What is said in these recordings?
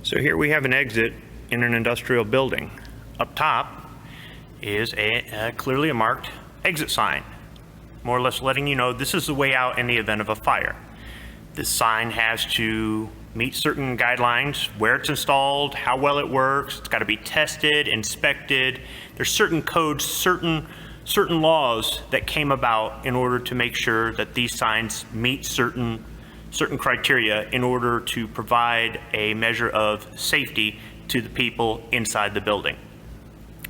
So here we have an exit in an industrial building. Up top is clearly a marked exit sign, more or less letting you know this is the way out in the event of a fire. This sign has to meet certain guidelines, where it's installed, how well it works. It's got to be tested, inspected. There's certain codes, certain laws that came about in order to make sure that these signs meet certain criteria in order to provide a measure of safety to the people inside the building.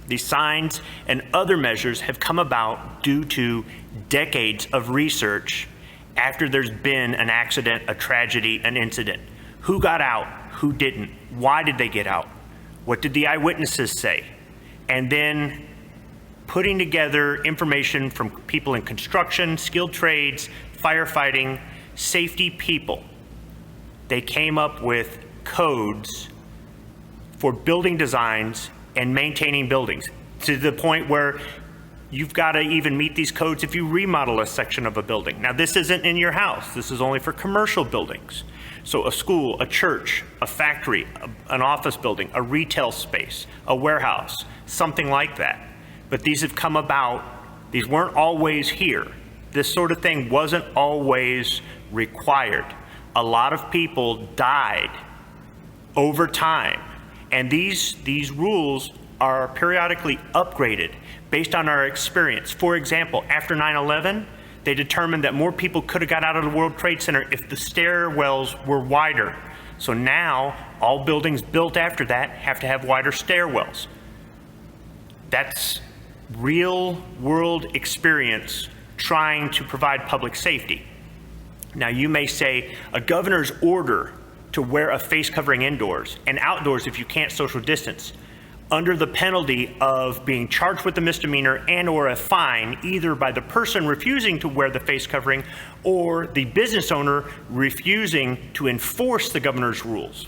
These signs and other measures have come about due to decades of research after there's been an accident, a tragedy, an incident. Who got out? Who didn't? Why did they get out? What did the eyewitnesses say? And then putting together information from people in construction, skilled trades, firefighting, safety people. They came up with codes for building designs and maintaining buildings, to the point where you've got to even meet these codes if you remodel a section of a building. Now, this isn't in your house. This is only for commercial buildings. So a school, a church, a factory, an office building, a retail space, a warehouse, something like that. But these have come about. These weren't always here. This sort of thing wasn't always required. A lot of people died over time, and these rules are periodically upgraded based on our experience. For example, after 9/11, they determined that more people could have got out of the World Trade Center if the stairwells were wider. So now all buildings built after that have to have wider stairwells. That's real world experience trying to provide public safety. Now, you may say a governor's order to wear a face covering indoors and outdoors if you can't social distance, under the penalty of being charged with a misdemeanor and or a fine, either by the person refusing to wear the face covering or the business owner refusing to enforce the governor's rules.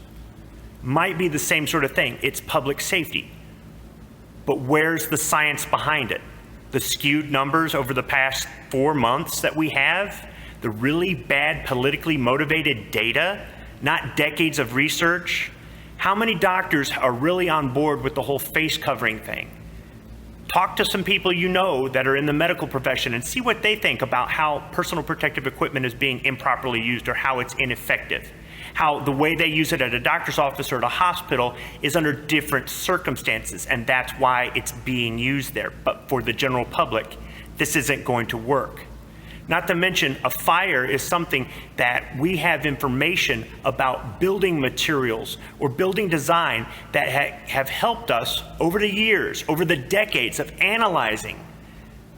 Might be the same sort of thing. It's public safety. But where's the science behind it? The skewed numbers over the past 4 months that we have, the really bad politically motivated data, not decades of research. How many doctors are really on board with the whole face covering thing? Talk to some people you know that are in the medical profession and see what they think about how personal protective equipment is being improperly used or how it's ineffective. How the way they use it at a doctor's office or at a hospital is under different circumstances, and that's why it's being used there. But for the general public, this isn't going to work. Not to mention, a fire is something that we have information about building materials or building design that have helped us over the years, over the decades of analyzing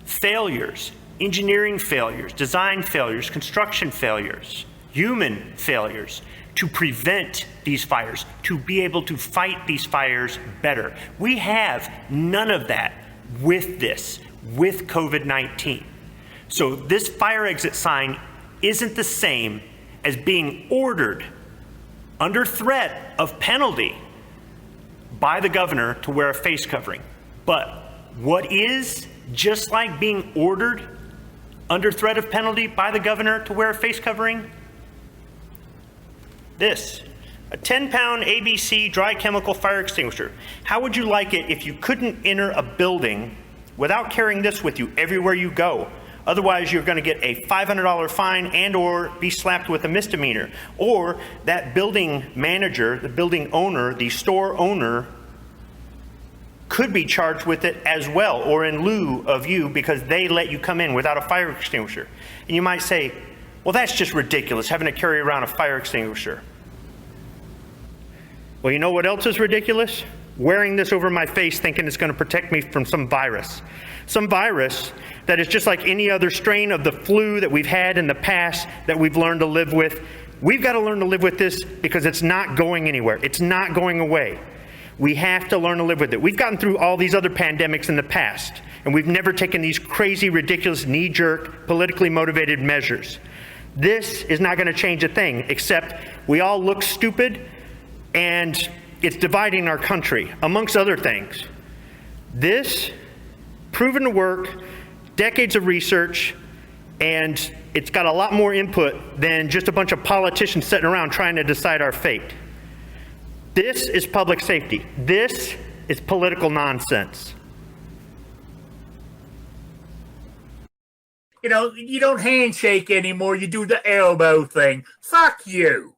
failures, engineering failures, design failures, construction failures, human failures, to prevent these fires, to be able to fight these fires better. We have none of that with COVID-19. So this fire exit sign isn't the same as being ordered under threat of penalty by the governor to wear a face covering. But what is just like being ordered under threat of penalty by the governor to wear a face covering? This, a 10-pound ABC dry chemical fire extinguisher. How would you like it if you couldn't enter a building without carrying this with you everywhere you go? Otherwise, you're going to get a $500 fine and or be slapped with a misdemeanor. Or that building manager, the building owner, the store owner could be charged with it as well, or in lieu of you, because they let you come in without a fire extinguisher. And you might say, well, that's just ridiculous, having to carry around a fire extinguisher. Well, you know what else is ridiculous? Wearing this over my face thinking it's going to protect me from some virus. Some virus that is just like any other strain of the flu that we've had in the past that we've learned to live with. We've got to learn to live with this because it's not going anywhere. It's not going away. We have to learn to live with it. We've gotten through all these other pandemics in the past, and we've never taken these crazy, ridiculous, knee-jerk, politically motivated measures. This is not going to change a thing, except we all look stupid, and it's dividing our country, amongst other things. This, proven to work, decades of research, and it's got a lot more input than just a bunch of politicians sitting around trying to decide our fate. This is public safety. This is political nonsense. You know, you don't handshake anymore. You do the elbow thing. Fuck you.